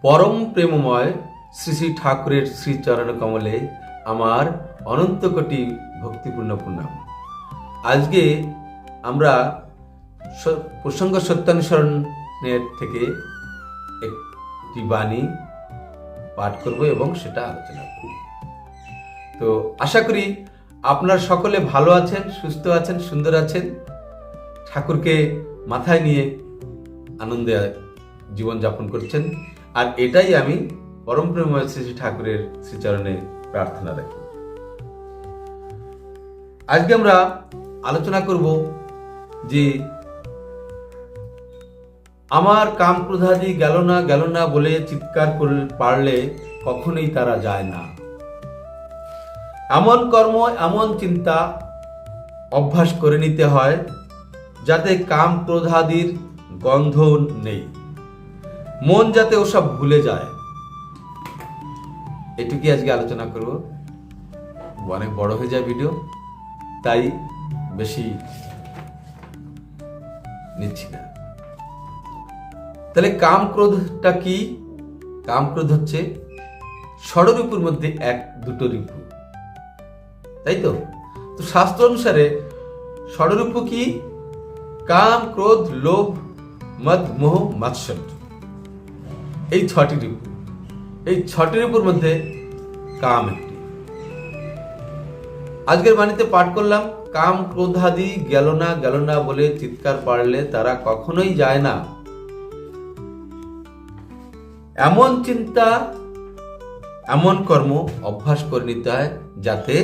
পরম প্রেমময় শ্রী শ্রী ঠাকুরের শ্রীচরণ কমলে আমার অনন্ত কোটি ভক্তিপূর্ণ প্রণাম। আজকে আমরা প্রসঙ্গ সত্যানুসরণের থেকে একটি বাণী পাঠ করব এবং সেটা আলোচনা করব। তো আশা করি আপনারা সকলে ভালো আছেন, সুস্থ আছেন, সুন্দর আছেন, ঠাকুরকে মাথায় নিয়ে আনন্দে জীবনযাপন করছেন। আর এটাই আমি পরম প্রেমময় শ্রী শ্রী ঠাকুরের শ্রীচরণে প্রার্থনা রাখি। আজকে আমরা আলোচনা করব যে আমার কাম ক্রোধাদি গেল না বলে চিৎকার করে পারলে কখনোই তারা যায় না। এমন কর্ম, এমন চিন্তা অভ্যাস করে নিতে হয় যাতে কাম ক্রোধাদির গন্ধ নেই, মন যাতে ওসব ভুলে যায়। এটুকুই আজকে আলোচনা করব। অনেক বড় হয়ে যায় ভিডিও, তাই বেশি নিচ্ছি না। তাহলে কাম ক্রোধটা কি? কাম ক্রোধ হচ্ছে ষড়রিপুর মধ্যে দুটো রিপু, তাই তো? তো শাস্ত্র অনুসারে ষড়রিপু কি? কাম, ক্রোধ, লোভ, মদ, মোহ, মাৎসর্য, এই ছটি রিপু। এই ছটি রিপুর মধ্যে কাম একটি। আজকের বাণীতে পাঠ করলাম, কাম ক্রোধাদি গেল না বলে চিৎকার পারলে তারা কখনোই যায় না। এমন চিন্তা, এমন কর্ম অভ্যাস করে নিতে হয় যাতে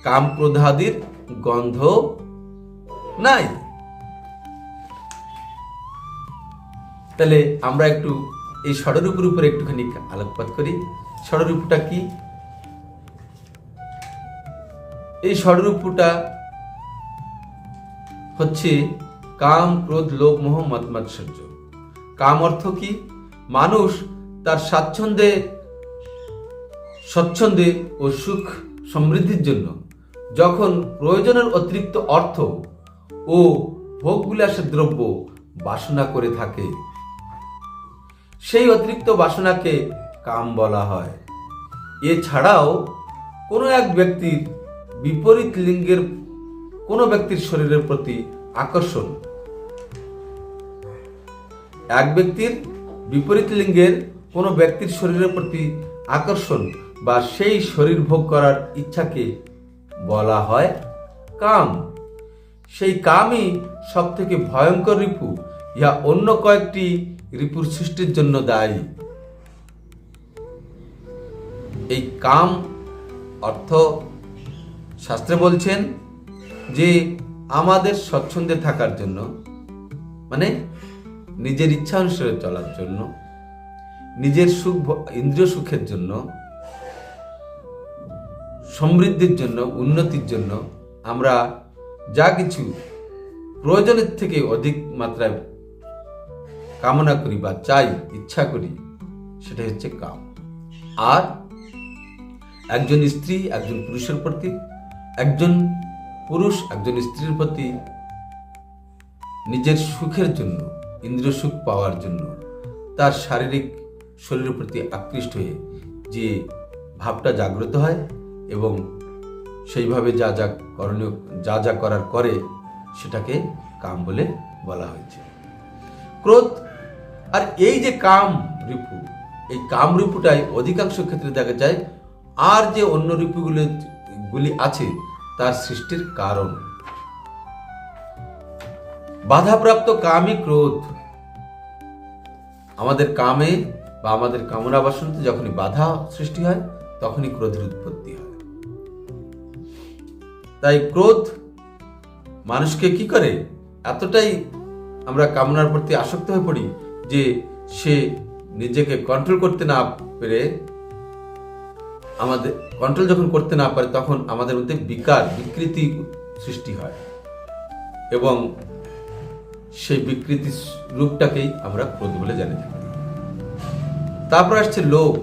কাম ক্রোধাদির গন্ধ নাই। তাহলে আমরা একটু এই ষড়রিপুর উপরে একটুখানি আলোকপাত করি। ষড়রিপুটা কি? এই ষড়রিপুটা হচ্ছে কাম, ক্রোধ, লোভ, মোহ, মদ, মাৎসর্য। কাম অর্থ কি? মানুষ তার স্বচ্ছন্দে ও সুখ সমৃদ্ধির জন্য যখন প্রয়োজনের অতিরিক্ত অর্থ ও ভোগবিলাসের দ্রব্য বাসনা করে থাকে, সেই অতিরিক্ত বাসনাকে কাম বলা হয়। এছাড়াও কোনো এক ব্যক্তির বিপরীত লিঙ্গের কোনো ব্যক্তির শরীরের প্রতি আকর্ষণ, এক ব্যক্তির বিপরীত লিঙ্গের কোনো ব্যক্তির শরীরের প্রতি আকর্ষণ বা সেই শরীর ভোগ করার ইচ্ছাকে বলা হয় কাম। সেই কামই সব থেকে ভয়ঙ্কর রিপু, ইহা অন্য কয়েকটি রিপুর সৃষ্টির জন্য দায়ী। এই কাম অর্থ শাস্ত্রে বলছেন যে আমাদের স্বচ্ছন্দে থাকার জন্য, মানে নিজের ইচ্ছা অনুসারে চলার জন্য, নিজের সুখ, ইন্দ্রিয় সুখের জন্য, সমৃদ্ধির জন্য, উন্নতির জন্য আমরা যা কিছু প্রয়োজনের থেকে অধিক মাত্রায় কামনা করি বা চাই, ইচ্ছা করি, সেটা হচ্ছে কাম। আর একজন স্ত্রী একজন পুরুষের প্রতি, একজন পুরুষ একজন স্ত্রীর প্রতি নিজের সুখের জন্য, ইন্দ্রিয় সুখ পাওয়ার জন্য তার শারীরিক শরীরের প্রতি আকৃষ্ট হয়ে যে ভাবটা জাগ্রত হয় এবং সেইভাবে যা যা করণীয়, যা করার করে, সেটাকে কাম বলে বলা হয়েছে। ক্রোধ আর এই যে কাম রিপু, এই কাম রিপুটাই অধিকাংশ ক্ষেত্রে দেখা যায় আর যে অন্য রিপুগুলি আছে তার সৃষ্টির কারণ। বাধাপ্রাপ্ত কামই ক্রোধ। আমাদের কামে বা আমাদের কামনা বাসনাতে যখনই বাধা সৃষ্টি হয় তখনই ক্রোধের উৎপত্তি হয়। তাই ক্রোধ মানুষকে কি করে? এতটাই আমরা কামনার প্রতি আসক্ত হয়ে পড়ি যে সে নিজেকে কন্ট্রোল করতে না পেরে, আমাদের কন্ট্রোল যখন করতে না পারে তখন আমাদের মধ্যে বিকৃতি সৃষ্টি হয় এবং সেই বিকৃতি রূপটাকেই আমরা ক্রোধ বলে জানি থাকি। তারপর আসছে লোভ।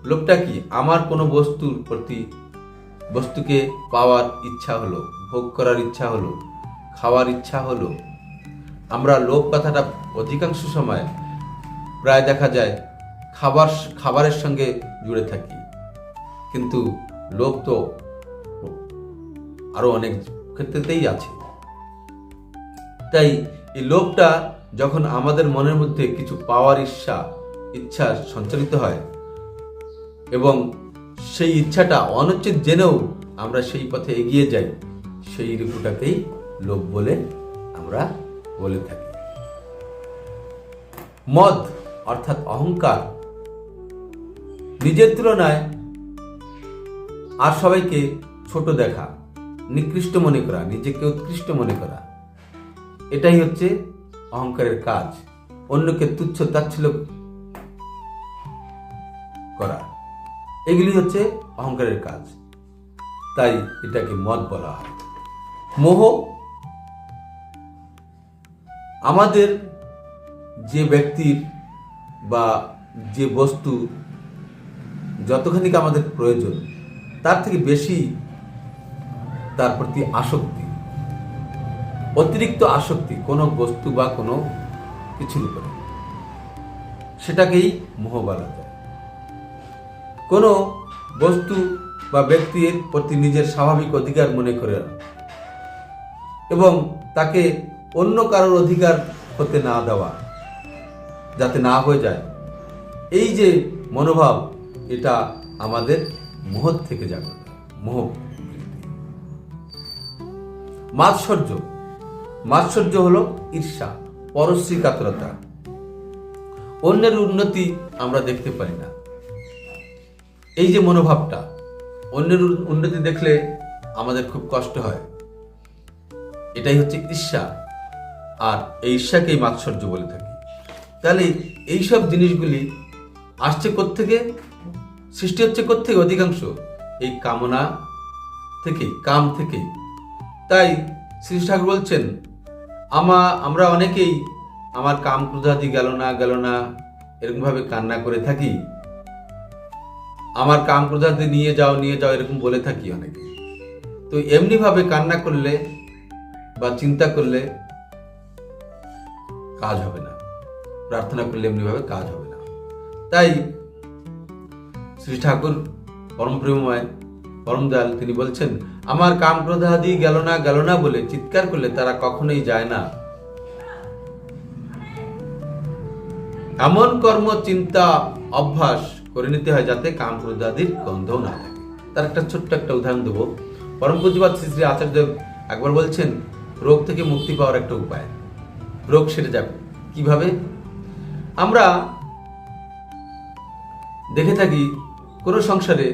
লোভটা কি? আমার কোনো বস্তুর প্রতি, বস্তুকে পাওয়ার ইচ্ছা হলো, ভোগ করার ইচ্ছা হলো, খাওয়ার ইচ্ছা হলো। আমরা লোভ কথাটা অধিকাংশ সময় প্রায় দেখা যায় খাবারের সঙ্গে জুড়ে থাকি, কিন্তু লোভ তো আরো অনেক ক্ষেত্রেতেই আছে। তাই এই লোভটা যখন আমাদের মনের মধ্যে কিছু পাওয়ার ইচ্ছা সঞ্চালিত হয় এবং সেই ইচ্ছাটা অনুচিত জেনেও আমরা সেই পথে এগিয়ে যাই, সেই রূপটাকেই লোভ বলে আমরা বলে থাকি। মদ অর্থাৎ অহংকার, নিজের তুলনায় আর সবাইকে ছোট দেখা, নিকৃষ্ট মনে করা, নিজেকে উৎকৃষ্ট মনে করা, এটাই হচ্ছে অহংকারের কাজ। অন্যকে তুচ্ছ তাচ্ছিল্য করা, এগুলি হচ্ছে অহংকারের কাজ। তাই এটাকে মদ বলা হয়। মোহ, আমাদের যে ব্যক্তির বা যে বস্তু যতখানি আমাদের প্রয়োজন তার থেকে বেশি তার প্রতি আসক্তি, অতিরিক্ত আসক্তি কোনো বস্তু বা কোনো কিছুর উপরে, সেটাকেই মোহ বলা যায়। কোনো বস্তু বা ব্যক্তির প্রতি নিজের স্বাভাবিক অধিকার মনে করে এবং তাকে অন্য কারোর অধিকার হতে না দেওয়া, যাতে না হয়ে যায়, এই যে মনোভাব, এটা আমাদের মোহ থেকে জাগ্রত। মোহ। মাৎসর্য হলো ঈর্ষা, পরশ্রী কাতরতা। অন্যের উন্নতি আমরা দেখতে পারি না, এই যে মনোভাবটা, অন্যের উন্নতি দেখলে আমাদের খুব কষ্ট হয়, এটাই হচ্ছে ঈর্ষা। আর এই ঈর্ষাকেই মাৎসর্য বলে থাকি। তাহলে এইসব জিনিসগুলি আসছে কোত্থেকে, সৃষ্টি হচ্ছে কোত্থেকে? অধিকাংশ এই কামনা থেকে, কাম থেকে। তাই শ্রী ঠাকুর বলছেন, আমরা অনেকেই আমার কাম ক্রোধাদি গেল না এরকম ভাবে কান্না করে থাকি। আমার কাম ক্রোধাদি নিয়ে যাও এরকম বলে থাকি অনেকে। তো এমনি ভাবে কান্না করলে বা চিন্তা করলে কাজ হবে না, প্রার্থনা করলে এমনি ভাবে কাজ হবে না। তাই শ্রী ঠাকুর পরম প্রেমময়, পরম দয়াল, তিনি বলছেন, আমার কাম ক্রোধাদি গেল না বলে চিৎকার করলে তারা কখনোই যায় না। এমন কর্ম চিন্তা অভ্যাস করে নিতে হয় যাতে কাম ক্রোধাদির গন্ধ না থাকে। তার একটা ছোট্ট একটা উদাহরণ দেবো। পরম পূজ্যপাদ শ্রী শ্রী আচার্যদেব একবার বলছেন, রোগ থেকে মুক্তি পাওয়ার একটা উপায়, রোগ সেরে যাবে কিভাবে? আমরা দেখে থাকি কোন সংসারে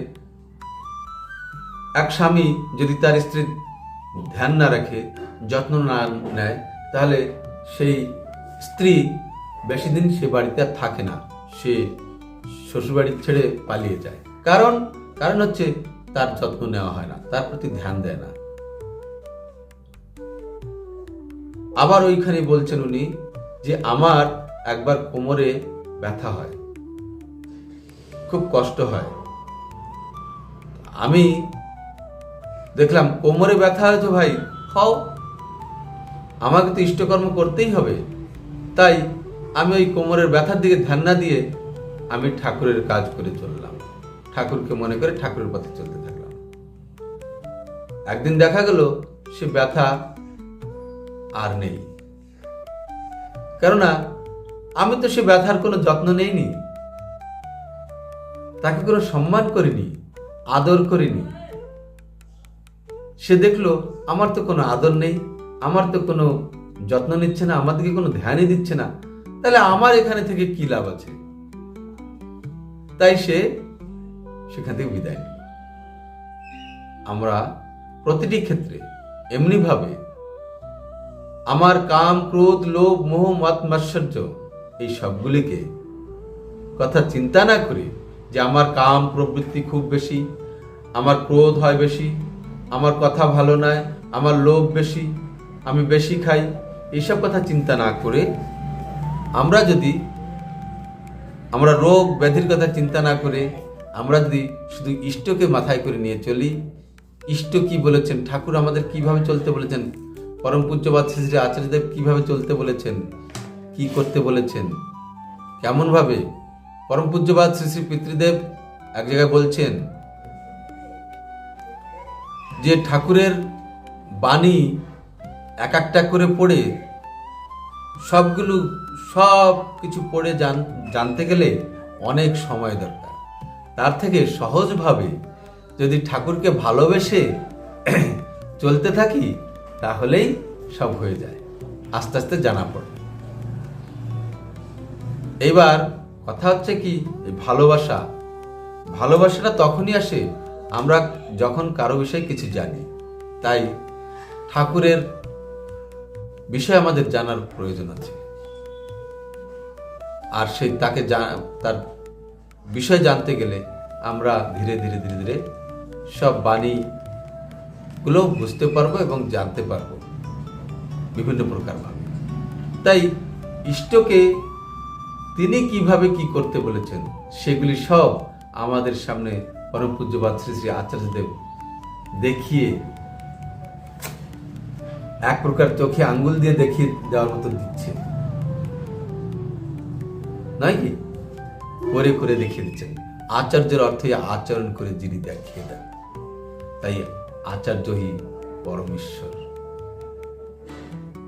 এক স্বামী যদি তার স্ত্রীর ধ্যান না রাখে, যত্ন না নেয়, তাহলে সেই স্ত্রী বেশি দিন সে বাড়িতে আর থাকে না, সে শ্বশুরবাড়ি ছেড়ে পালিয়ে যায়। কারণ হচ্ছে তার যত্ন নেওয়া হয় না, তার প্রতি ধ্যান দেয় না। আবার ওইখানে বলছেন উনি যে, আমার একবার কোমরে ব্যথা হয়, খুব কষ্ট হয়। আমি দেখলাম কোমরে ব্যথা হয়েছে, ভাই খাও, আমাকে তো ইষ্টকর্ম করতেই হবে। তাই আমি ওই কোমরের ব্যথার দিকে ধ্যান না দিয়ে আমি ঠাকুরের কাজ করে চললাম, ঠাকুরকে মনে করে ঠাকুরের পথে চলতে থাকলাম। একদিন দেখা গেল সে ব্যথা আর নেই, কেননা আমি তো সে ব্যথার কোনো যত্ন নেইনি, তাকে কোনো সম্মান করিনি, আদর করিনি। সে দেখলো আমার তো কোনো আদর নেই, আমার তো কোনো যত্ন নিচ্ছে না, আমার দিকে কোনো ধ্যানই দিচ্ছে না, তাহলে আমার এখানে থেকে কি লাভ আছে? তাই সে সেখান থেকে বিদায় নিল। আমরা প্রতিটি ক্ষেত্রে এমনি ভাবে আমার কাম, ক্রোধ, লোভ, মোহ, মদ, মাৎসর্য, এই সবগুলিকে কথা চিন্তা না করে, যে আমার কাম প্রবৃত্তি খুব বেশি, আমার ক্রোধ হয় বেশি, আমার কথা ভালো নয়, আমার লোভ বেশি, আমি বেশি খাই, এইসব কথা চিন্তা না করে আমরা রোগ ব্যাধির কথা চিন্তা না করে আমরা যদি শুধু ইষ্টকে মাথায় করে নিয়ে চলি, ইষ্ট কি বলেছেন, ঠাকুর আমাদের কিভাবে চলতে বলেছেন, পরম পূজ্যপাদ শ্রী শ্রী আচার্যদেব কিভাবে চলতে বলেছেন, কি করতে বলেছেন, কেমনভাবে পরম পূজ্যপাদ শ্রী শ্রী পিতৃদেব এক জায়গায় বলছেন যে ঠাকুরের বাণী এক একটা করে পড়ে সব কিছু পড়ে জানতে গেলে অনেক সময় দরকার। তার থেকে সহজভাবে যদি ঠাকুরকে ভালোবেসে চলতে থাকি তাহলেই সব হয়ে যায়, আস্তে আস্তে জানা পড়ে। এবার কথা হচ্ছে কি, এই ভালোবাসাটা তখনই আসে আমরা যখন কারো বিষয়ে কিছু জানি। তাই ঠাকুরের বিষয় আমাদের জানার প্রয়োজন আছে, আর সেই তার বিষয় জানতে গেলে আমরা ধীরে ধীরে ধীরে ধীরে সব বাণীগুলো বুঝতে পারবো এবং জানতে পারবো বিভিন্ন প্রকার ভাবে। তাই ইষ্টকে তিনি কিভাবে কি করতে বলেছেন সেগুলি সব আমাদের সামনে পরম পূজ্যপাদ শ্রী শ্রী আচার্যদেব দেখিয়ে এক প্রকার চোখে আঙ্গুল দিয়ে দেখিয়ে দেওয়ার মতো দিচ্ছে, নয় কি? করে করে দেখিয়ে দিচ্ছেন। আচার্যের অর্থই আচরণ করে যিনি দেখিয়ে দেন, তাই আচার্যই পরমেশ্বর।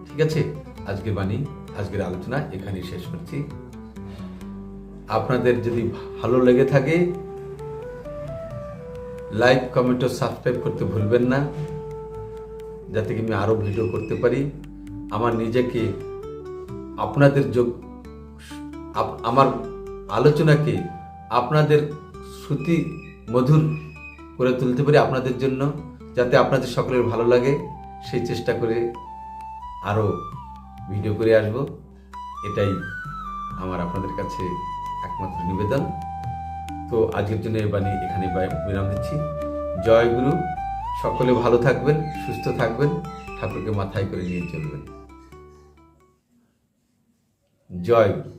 ঠিক আছে, আজকের বাণী, আজকের আলোচনা এখানেই শেষ করছি। আপনাদের যদি ভালো লেগে থাকে লাইক, কমেন্ট ও সাবস্ক্রাইব করতে ভুলবেন না, যাতে কি আমি আরো ভিডিও করতে পারি। আমার নিজেকে আমার আলোচনাকে আপনাদের শ্রুতি মধুর করে তুলতে পারি আপনাদের জন্য, যাতে আপনাদের সকলের ভালো লাগে। সেই চেষ্টা করে আরো ভিডিও করে আসব, এটাই আমার আপনাদের কাছে একমাত্র নিবেদন। তো আজকের জন্য এই বাণী এখানে বিরাম দিচ্ছি। জয় গুরু। সকলে ভালো থাকবেন, সুস্থ থাকবেন, ঠাকুরকে মাথায় করে নিয়ে চলবেন। জয় গুরু।